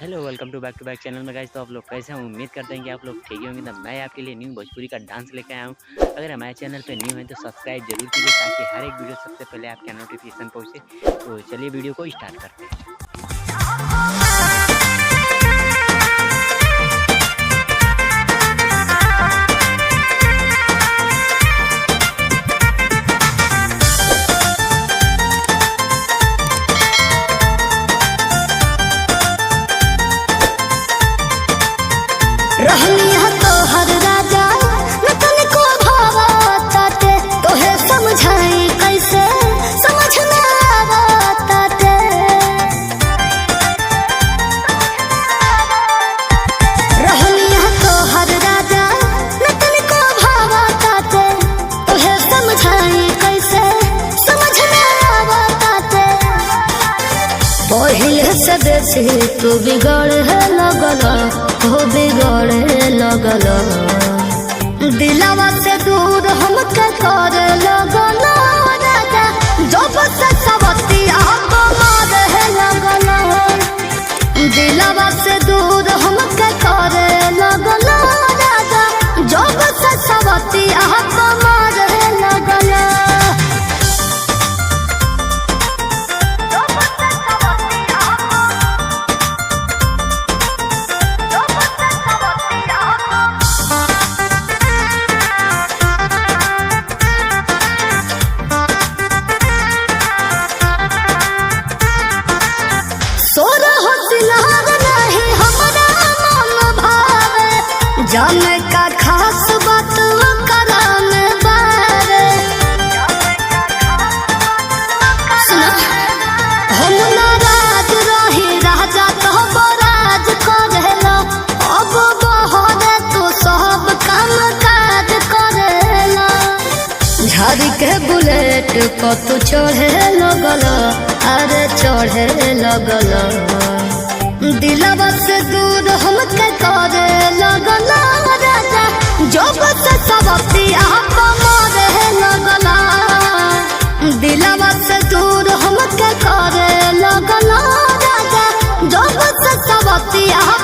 Hello welcome to back channel में guys. तो आप लोग कैसे हैं? उम्मीद करते हैं कि आप लोग ठीक ही होंगे। तो मैं आपके लिए न्यू भोजपुरी का डांस लेकर आया हूँ। अगर हमारे चैनल पे न्यू है तो सब्सक्राइब जरूर कीजिए ताकि हर एक वीडियो सबसे पहले आपके नोटिफिकेशन पहुँचे। तो चलिए वीडियो को स्टार्ट करते हैं। तो हर राजा न तनिको भावताते तोहे समझाई कैसे समझ में आवताते। रहनिया तो हर राजा न तनिको भावताते तोहे समझाई कैसे समझ में आवताते। पहिले से देसी तू बिगड़ है लगला हो बिगड़े लगल दिलवा से दूर हमके करे लगल राजा जब से सवती आप मारे लगल दिलवा से दूर हमके करे लगल राजा जब से सवती आप मारे लगल। जाने का खास बात करान बारे सुना हम नाराज रही राजा तो बराज करेला अब बहरे तो सब काम काज करेला। झाड़ी के बुलेट को तू चढ़े लगल अरे चढ़े लगल दिलवा से दूर हमके करे लगल राजा जब से सवती आप मारे लगल दिलवा से दूर हमके करे लगल राजा जब से सवती आप